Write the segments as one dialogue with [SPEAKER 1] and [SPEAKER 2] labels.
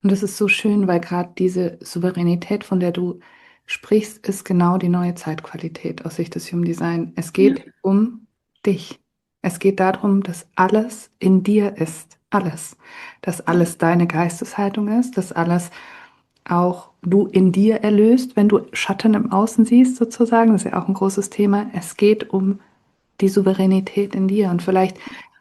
[SPEAKER 1] Und das ist so schön, weil gerade diese Souveränität, von der du sprichst, ist genau die neue Zeitqualität aus Sicht des Human Design. Es
[SPEAKER 2] Ja.
[SPEAKER 1] geht um dich. Es geht darum, dass alles in dir ist. Alles. Dass
[SPEAKER 2] Ja.
[SPEAKER 1] alles deine Geisteshaltung ist, dass alles auch du in dir erlöst, wenn du Schatten im Außen siehst, sozusagen. Das ist ja auch ein großes Thema. Es geht um die Souveränität in dir. Und vielleicht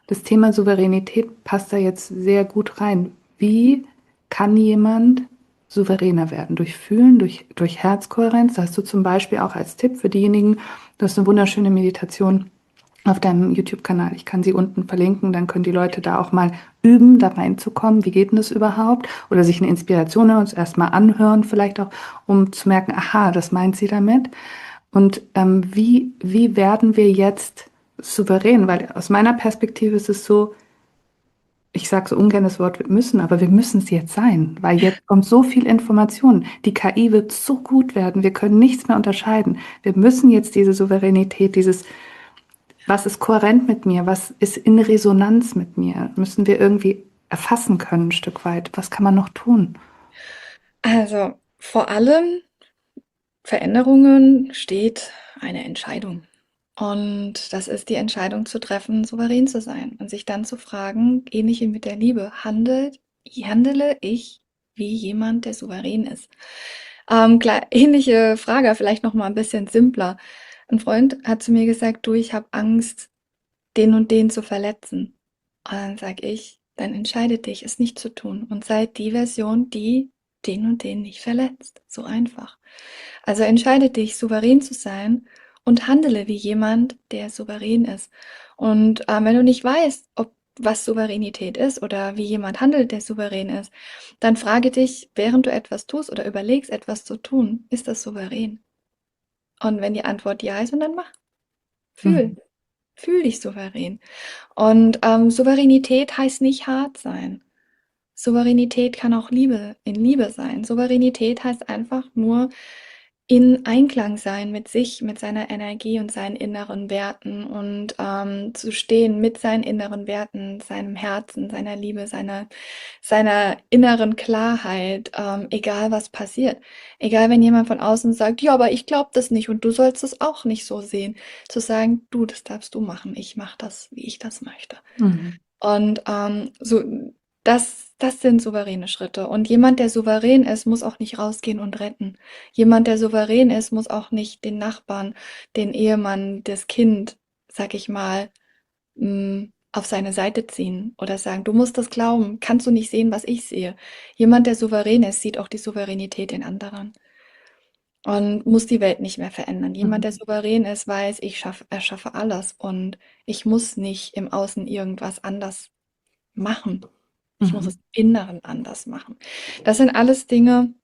[SPEAKER 1] das Thema Souveränität passt da jetzt sehr gut rein. Wie kann jemand souveräner werden? Durch Fühlen, durch Herzkohärenz. Da hast du zum Beispiel auch als Tipp für diejenigen, du hast eine wunderschöne Meditation auf deinem YouTube-Kanal. Ich kann sie unten verlinken, dann können die Leute da auch mal üben, da reinzukommen. Wie geht denn das überhaupt? Oder sich eine Inspiration uns erstmal anhören, vielleicht auch, um zu merken, aha, das meint sie damit. Und wie werden wir jetzt souverän? Weil aus meiner Perspektive ist es so, ich sage so ungern das Wort wir müssen, aber wir müssen es jetzt sein, weil jetzt kommt so viel Information. Die KI wird so gut werden, wir können nichts mehr unterscheiden. Wir müssen jetzt diese Souveränität, dieses, was ist kohärent mit mir, was ist in Resonanz mit mir, müssen wir irgendwie erfassen können, ein Stück weit. Was kann man noch tun?
[SPEAKER 2] Also vor allem Veränderungen steht eine Entscheidung. Und das ist die Entscheidung zu treffen, souverän zu sein und sich dann zu fragen, ähnlich wie mit der Liebe, handele ich wie jemand, der souverän ist? Ähnliche Frage, vielleicht noch mal ein bisschen simpler. Ein Freund hat zu mir gesagt, du, ich habe Angst, den und den zu verletzen. Und dann sage ich, dann entscheide dich, es nicht zu tun und sei die Version, die den und den nicht verletzt. So einfach. Also entscheide dich, souverän zu sein und handele wie jemand, der souverän ist. Und wenn du nicht weißt, ob was Souveränität ist oder wie jemand handelt, der souverän ist, dann frage dich, während du etwas tust oder überlegst, etwas zu tun, ist das souverän? Und wenn die Antwort ja ist, und dann mach, fühl,
[SPEAKER 1] Mhm.
[SPEAKER 2] fühl dich souverän. Und Souveränität heißt nicht hart sein. Souveränität kann auch Liebe in Liebe sein. Souveränität heißt einfach nur in Einklang sein mit sich, mit seiner Energie und seinen inneren Werten und zu stehen mit seinen inneren Werten, seinem Herzen, seiner Liebe, seiner inneren Klarheit, egal was passiert. Egal, wenn jemand von außen sagt, ja, aber ich glaube das nicht und du sollst es auch nicht so sehen. Zu sagen, du, das darfst du machen, ich mache das, wie ich das möchte.
[SPEAKER 1] Mhm.
[SPEAKER 2] Und das sind souveräne Schritte. Und jemand, der souverän ist, muss auch nicht rausgehen und retten. Jemand, der souverän ist, muss auch nicht den Nachbarn, den Ehemann, das Kind, sag ich mal, auf seine Seite ziehen oder sagen, du musst das glauben, kannst du nicht sehen, was ich sehe. Jemand, der souverän ist, sieht auch die Souveränität in anderen und muss die Welt nicht mehr verändern. Jemand, der
[SPEAKER 1] Mhm.
[SPEAKER 2] souverän ist, weiß, erschaffe alles und ich muss nicht im Außen irgendwas anders machen. Ich muss es
[SPEAKER 1] Mhm.
[SPEAKER 2] im Inneren anders machen. Das sind alles Dinge,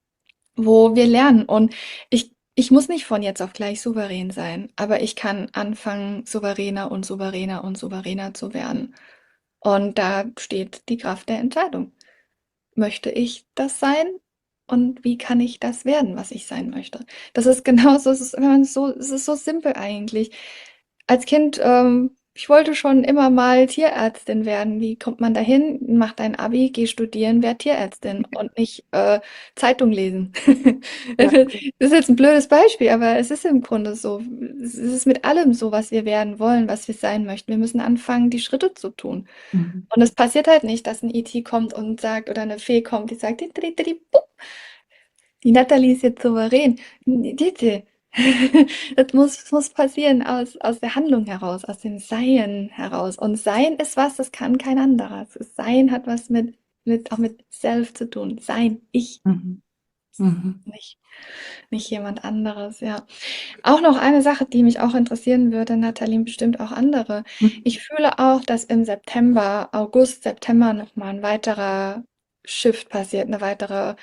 [SPEAKER 2] wo wir lernen. Und ich muss nicht von jetzt auf gleich souverän sein, aber ich kann anfangen, souveräner und souveräner und souveräner zu werden. Und da steht die Kraft der Entscheidung. Möchte ich das sein? Und wie kann ich das werden, was ich sein möchte? Das ist genauso, es ist so simpel eigentlich. Als Kind, ich wollte schon immer mal Tierärztin werden. Wie kommt man dahin? Mach dein Abi, geh studieren, werd Tierärztin und nicht Zeitung lesen. Das
[SPEAKER 1] Ja.
[SPEAKER 2] ist jetzt ein blödes Beispiel, aber es ist im Grunde so. Es ist mit allem so, was wir werden wollen, was wir sein möchten. Wir müssen anfangen, die Schritte zu tun.
[SPEAKER 1] Mhm.
[SPEAKER 2] Und es passiert halt nicht, dass ein E.T. kommt und sagt, oder eine Fee kommt, die sagt, die Natalie ist jetzt souverän. Bitte. Das muss passieren aus der Handlung heraus, aus dem Sein heraus. Und Sein ist was, das kann kein anderer. Sein hat was auch mit Self zu tun. Sein, ich,
[SPEAKER 1] Mhm. Mhm.
[SPEAKER 2] nicht, nicht jemand anderes, ja. Auch noch eine Sache, die mich auch interessieren würde, Nathalie, bestimmt auch andere.
[SPEAKER 1] Mhm.
[SPEAKER 2] Ich fühle auch, dass im September, August, September nochmal ein weiterer Shift passiert, eine weitere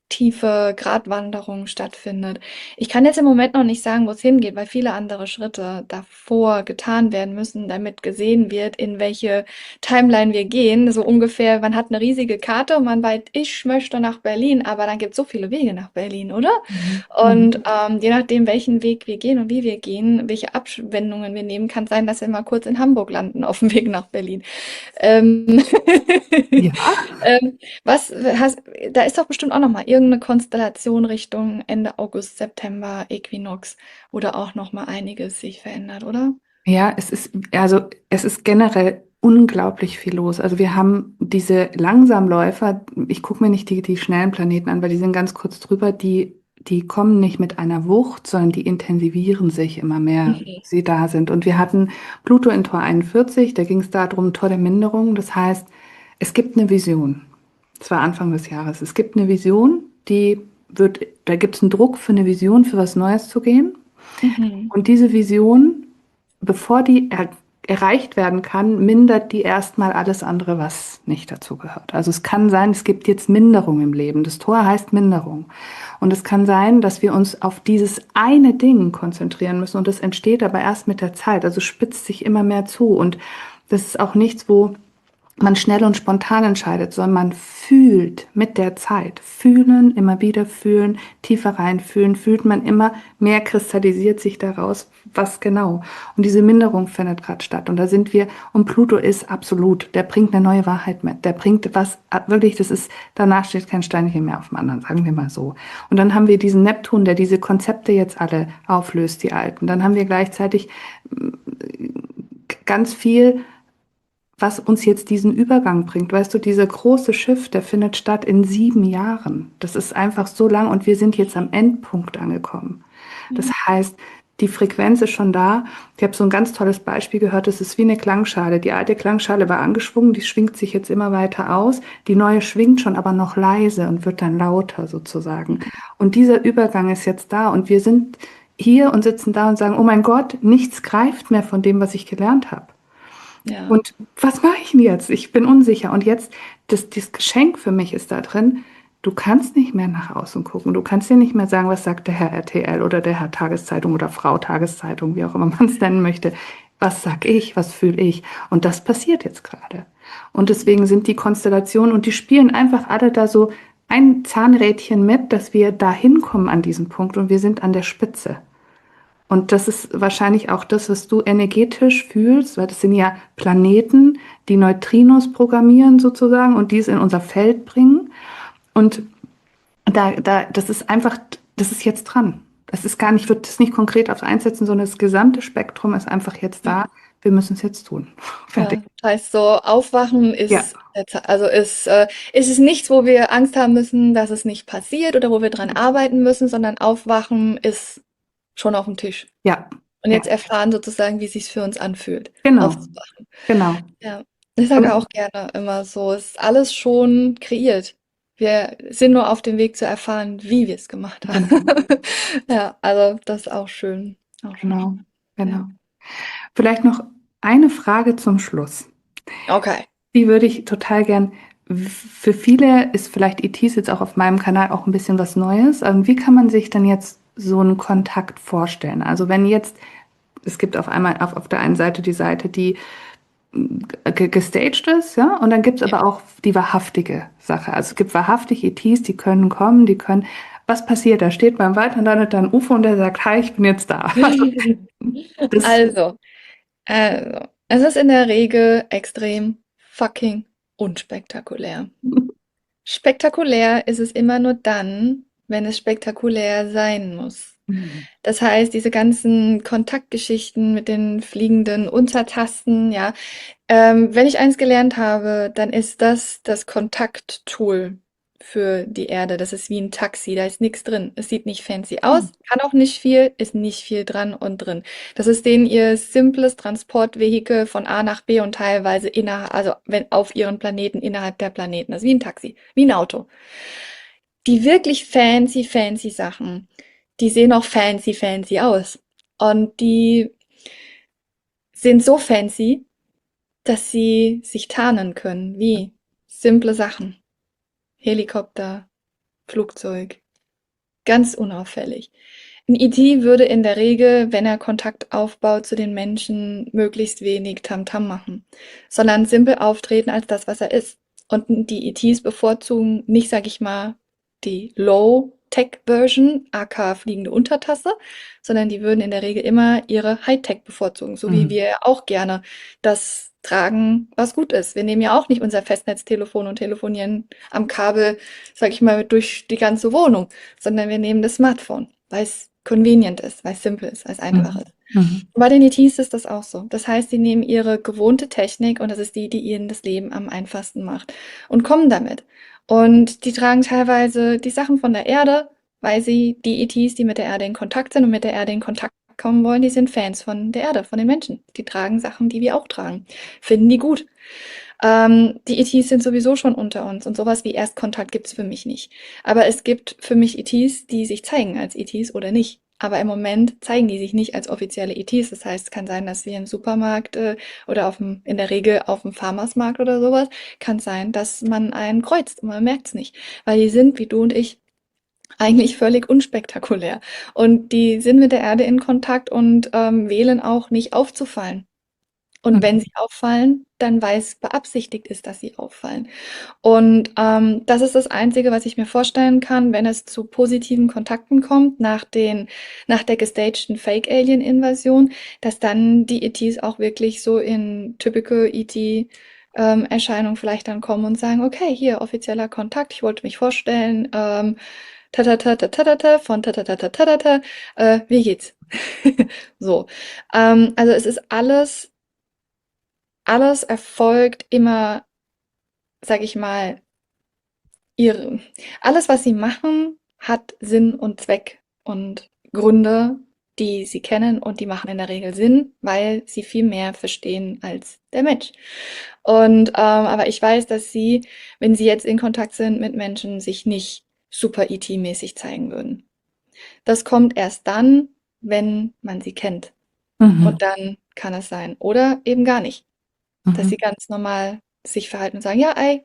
[SPEAKER 2] tiefe Gratwanderung stattfindet. Ich kann jetzt im Moment noch nicht sagen, wo es hingeht, weil viele andere Schritte davor getan werden müssen, damit gesehen wird, in welche Timeline wir gehen. So ungefähr, man hat eine riesige Karte und man weiß, ich möchte nach Berlin, aber dann gibt es so viele Wege nach Berlin, oder?
[SPEAKER 1] Mhm.
[SPEAKER 2] Und
[SPEAKER 1] Mhm.
[SPEAKER 2] je nachdem, welchen Weg wir gehen und wie wir gehen, welche Abwendungen wir nehmen, kann sein, dass wir mal kurz in Hamburg landen auf dem Weg nach Berlin. Ähm,
[SPEAKER 1] Ja,
[SPEAKER 2] was hast, da ist doch bestimmt auch noch mal irgendeine Konstellation Richtung Ende August, September, Äquinox, wo da auch noch mal einiges sich verändert, oder?
[SPEAKER 1] ja, es ist generell unglaublich viel los. Also wir haben diese Langsamläufer, ich gucke mir nicht die schnellen Planeten an, weil die sind ganz kurz drüber, die kommen nicht mit einer Wucht, sondern die intensivieren sich immer mehr,
[SPEAKER 2] Mhm.
[SPEAKER 1] sie da sind. Und wir hatten Pluto in Tor 41, da ging es darum, Tor der Minderung. Das heißt, es gibt eine Vision. Das war Anfang des Jahres. Es gibt eine Vision, da gibt es einen Druck für eine Vision, für was Neues zu gehen.
[SPEAKER 2] Mhm.
[SPEAKER 1] Und diese Vision, bevor die erreicht werden kann, mindert die erstmal alles andere, was nicht dazu gehört. Also es kann sein, es gibt jetzt Minderung im Leben. Das Tor heißt Minderung. Und es kann sein, dass wir uns auf dieses eine Ding konzentrieren müssen. Und das entsteht aber erst mit der Zeit. Also spitzt sich immer mehr zu. Und das ist auch nichts, wo man schnell und spontan entscheidet, sondern man fühlt mit der Zeit. Fühlen, immer wieder fühlen, tiefer reinfühlen, fühlt man immer mehr, kristallisiert sich daraus, was genau. Und diese Minderung findet gerade statt. Und da sind wir, und Pluto ist absolut, der bringt eine neue Wahrheit mit. Der bringt was, wirklich, das ist, danach steht kein Steinchen mehr auf dem anderen, sagen wir mal so. Und dann haben wir diesen Neptun, der diese Konzepte jetzt alle auflöst, die alten. Dann haben wir gleichzeitig ganz viel, was uns jetzt diesen Übergang bringt. Weißt du, dieser große Shift, der findet statt in 7 Jahren. Das ist einfach so lang und wir sind jetzt am Endpunkt angekommen. Das
[SPEAKER 2] Ja.
[SPEAKER 1] heißt, die Frequenz ist schon da. Ich habe so ein ganz tolles Beispiel gehört, das ist wie eine Klangschale. Die alte Klangschale war angeschwungen, die schwingt sich jetzt immer weiter aus. Die neue schwingt schon, aber noch leise und wird dann lauter sozusagen. Und dieser Übergang ist jetzt da und wir sind hier und sitzen da und sagen, oh mein Gott, nichts greift mehr von dem, was ich gelernt habe.
[SPEAKER 2] Ja.
[SPEAKER 1] Und was mache ich denn jetzt? Ich bin unsicher. Und jetzt, das Geschenk für mich ist da drin, du kannst nicht mehr nach außen gucken. Du kannst dir nicht mehr sagen, was sagt der Herr RTL oder der Herr Tageszeitung oder Frau Tageszeitung, wie auch immer man es nennen möchte. Was sag ich? Was fühle ich? Und das passiert jetzt gerade. Und deswegen sind die Konstellationen und die spielen einfach alle da so ein Zahnrädchen mit, dass wir da hinkommen an diesen Punkt und wir sind an der Spitze. Und das ist wahrscheinlich auch das, was du energetisch fühlst, weil das sind ja Planeten, die Neutrinos programmieren sozusagen und die es in unser Feld bringen. Und das ist einfach, das ist jetzt dran. Das ist gar nicht, wird das nicht konkret aufs Einsetzen, sondern das gesamte Spektrum ist einfach jetzt
[SPEAKER 2] Ja.
[SPEAKER 1] da. Wir müssen es jetzt tun. Fertig.
[SPEAKER 2] Ja. Das heißt so, Aufwachen
[SPEAKER 1] Ja,
[SPEAKER 2] ist, also ist es nichts, wo wir Angst haben müssen, dass es nicht passiert oder wo wir dran arbeiten müssen, sondern Aufwachen ist schon auf dem Tisch.
[SPEAKER 1] ja,
[SPEAKER 2] Und
[SPEAKER 1] ja,
[SPEAKER 2] jetzt erfahren sozusagen, wie es sich für uns anfühlt,
[SPEAKER 1] genau,
[SPEAKER 2] aufzuwachen.
[SPEAKER 1] genau.
[SPEAKER 2] Ja, ich sage
[SPEAKER 1] Und
[SPEAKER 2] auch gerne immer so, es ist alles schon kreiert. Wir sind nur auf dem Weg zu erfahren, wie wir es gemacht haben.
[SPEAKER 1] genau,
[SPEAKER 2] Ja, also das ist auch schön. Auch schon
[SPEAKER 1] genau,
[SPEAKER 2] spannend. Ja.
[SPEAKER 1] genau. Vielleicht noch eine Frage zum Schluss.
[SPEAKER 2] Okay.
[SPEAKER 1] Die würde ich total gern. Für viele ist vielleicht ETs jetzt auch auf meinem Kanal auch ein bisschen was Neues. Wie kann man sich denn jetzt so einen Kontakt vorstellen? Also wenn jetzt, es gibt auf einmal auf der einen Seite die Seite, die gestaged ist, ja, und dann gibt es
[SPEAKER 2] Ja.
[SPEAKER 1] aber auch die wahrhaftige Sache. Also es gibt wahrhaftig ETs, die können kommen, die können. Was passiert? Da steht beim Wald und landet da ein UFO und der sagt, hi, ich bin jetzt da. Das,
[SPEAKER 2] Also, es ist in der Regel extrem fucking unspektakulär. Spektakulär ist es immer nur dann, wenn es spektakulär sein muss. Das heißt, diese ganzen Kontaktgeschichten mit den fliegenden Untertasten, ja, wenn ich eins gelernt habe, dann ist das das Kontakttool für die Erde. Das ist wie ein Taxi, da ist nichts drin. Es sieht nicht fancy aus, kann auch nicht viel, ist nicht viel dran und drin. Das ist denen ihr simples Transportvehikel von A nach B und teilweise innerhalb, also wenn auf ihren Planeten, innerhalb der Planeten. Das ist wie ein Taxi, wie ein Auto. Die wirklich fancy Sachen, die sehen auch fancy aus. Und die sind so fancy, dass sie sich tarnen können, wie simple Sachen. Helikopter, Flugzeug, ganz unauffällig. Ein ET würde in der Regel, wenn er Kontakt aufbaut zu den Menschen, möglichst wenig Tamtam machen, sondern simpel auftreten als das, was er ist. Und die ETs bevorzugen nicht, sag ich mal, die Low-Tech-Version, aka fliegende Untertasse, sondern die würden in der Regel immer ihre High-Tech bevorzugen, so wie
[SPEAKER 1] Mhm.
[SPEAKER 2] wir auch gerne das tragen, was gut ist. Wir nehmen ja auch nicht unser Festnetztelefon und telefonieren am Kabel, sag ich mal, durch die ganze Wohnung, sondern wir nehmen das Smartphone, weil es convenient ist, weil es simpel ist, weil es einfach
[SPEAKER 1] Mhm.
[SPEAKER 2] ist.
[SPEAKER 1] Mhm.
[SPEAKER 2] Und bei den ETs ist das auch so. Das heißt, sie nehmen ihre gewohnte Technik und das ist die, die ihnen das Leben am einfachsten macht und kommen damit. Und die tragen teilweise die Sachen von der Erde, weil sie die ETs, die mit der Erde in Kontakt sind und mit der Erde in Kontakt kommen wollen, die sind Fans von der Erde, von den Menschen. Die tragen Sachen, die wir auch tragen, finden die gut. Die ETs sind sowieso schon unter uns und sowas wie Erstkontakt gibt's für mich nicht. Aber es gibt für mich ETs, die sich zeigen als ETs oder nicht. Aber im Moment zeigen die sich nicht als offizielle ETs. Das heißt, es kann sein, dass wir im Supermarkt oder in der Regel auf dem Farmersmarkt oder sowas, kann sein, dass man einen kreuzt und man merkt's nicht. Weil die sind, wie du und ich, eigentlich völlig unspektakulär. Und die sind mit der Erde in Kontakt und wählen auch nicht aufzufallen. Und wenn
[SPEAKER 1] Mhm.
[SPEAKER 2] sie auffallen, dann weil es beabsichtigt ist, dass sie auffallen. Und das ist das Einzige, was ich mir vorstellen kann, wenn es zu positiven Kontakten kommt nach der gestagten Fake-Alien-Invasion, dass dann die ETs auch wirklich so in typical ET Erscheinung vielleicht dann kommen und sagen, okay, hier offizieller Kontakt, ich wollte mich vorstellen, von wie geht's? So. Also es ist alles erfolgt immer, sag ich mal, ihre, alles, was sie machen, hat Sinn und Zweck und Gründe, die sie kennen und die machen in der Regel Sinn, weil sie viel mehr verstehen als der Mensch. Und aber ich weiß, dass sie, wenn sie jetzt in Kontakt sind mit Menschen, sich nicht super ET-mäßig zeigen würden. Das kommt erst dann, wenn man sie kennt.
[SPEAKER 1] Mhm.
[SPEAKER 2] Und dann kann es sein. Oder eben gar nicht, dass sie
[SPEAKER 1] Mhm.
[SPEAKER 2] ganz normal sich verhalten und sagen, ja, ey,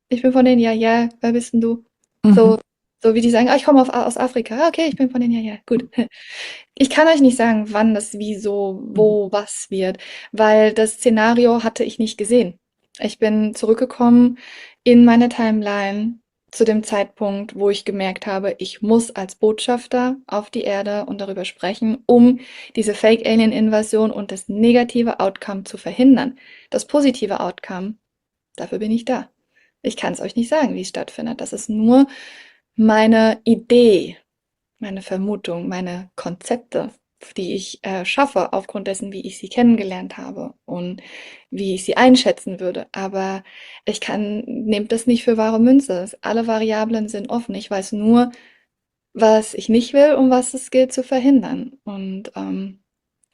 [SPEAKER 2] ich bin von den Ja, ja, wer bist denn du?
[SPEAKER 1] Mhm.
[SPEAKER 2] So, so wie die sagen, ah, ich komme aus Afrika. Ah, okay, ich bin von den Ja, ja, gut. Ich kann euch nicht sagen, wann das wieso,
[SPEAKER 1] Mhm.
[SPEAKER 2] wo, was wird, weil das Szenario hatte ich nicht gesehen. Ich bin zurückgekommen in meine Timeline zu dem Zeitpunkt, wo ich gemerkt habe, ich muss als Botschafter auf die Erde und darüber sprechen, um diese Fake-Alien-Invasion und das negative Outcome zu verhindern. Das positive Outcome, dafür bin ich da. Ich kann es euch nicht sagen, wie es stattfindet. Das ist nur meine Idee, meine Vermutung, meine Konzepte, die ich schaffe aufgrund dessen, wie ich sie kennengelernt habe und wie ich sie einschätzen würde. Aber nehmt das nicht für wahre Münze. Alle Variablen sind offen. Ich weiß nur, was ich nicht will und was es gilt zu verhindern.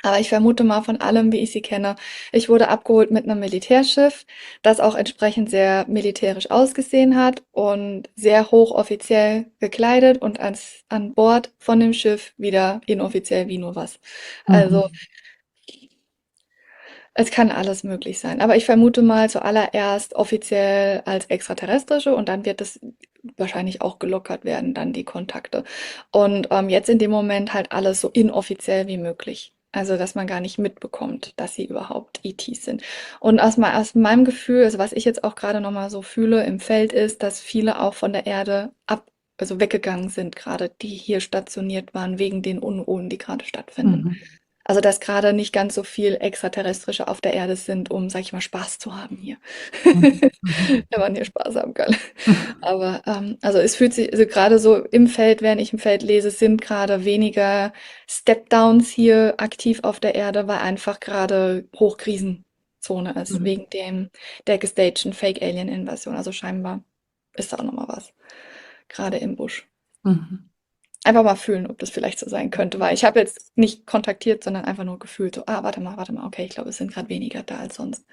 [SPEAKER 2] Aber ich vermute mal von allem, wie ich sie kenne. Ich wurde abgeholt mit einem Militärschiff, das auch entsprechend sehr militärisch ausgesehen hat und sehr hochoffiziell gekleidet und an Bord von dem Schiff wieder inoffiziell wie nur was. Also
[SPEAKER 1] Mhm.
[SPEAKER 2] es kann alles möglich sein. Aber ich vermute mal zuallererst offiziell als Extraterrestrische und dann wird es wahrscheinlich auch gelockert werden, dann die Kontakte. Und jetzt in dem Moment halt alles so inoffiziell wie möglich. Also, dass man gar nicht mitbekommt, dass sie überhaupt ETs sind. Und aus meinem Gefühl, also was ich jetzt auch gerade nochmal so fühle im Feld ist, dass viele auch von der Erde also weggegangen sind, gerade die hier stationiert waren, wegen den Unruhen, die gerade stattfinden.
[SPEAKER 1] Mhm.
[SPEAKER 2] Also, dass gerade nicht ganz so viel Extraterrestrische auf der Erde sind, um, sag ich mal, Spaß zu haben hier.
[SPEAKER 1] Mhm. Mhm.
[SPEAKER 2] Wenn man hier Spaß haben kann. Aber also es fühlt sich, also gerade so im Feld, während ich im Feld lese, sind gerade weniger Step-Downs hier aktiv auf der Erde, weil einfach gerade Hochkrisenzone ist,
[SPEAKER 1] Mhm.
[SPEAKER 2] wegen der gestagten Fake-Alien-Invasion. Also scheinbar ist da auch nochmal was, gerade im Busch.
[SPEAKER 1] Mhm.
[SPEAKER 2] Einfach mal fühlen, ob das vielleicht so sein könnte, weil ich habe jetzt nicht kontaktiert, sondern einfach nur gefühlt, so, ah, warte mal, okay, ich glaube, es sind gerade weniger da als sonst.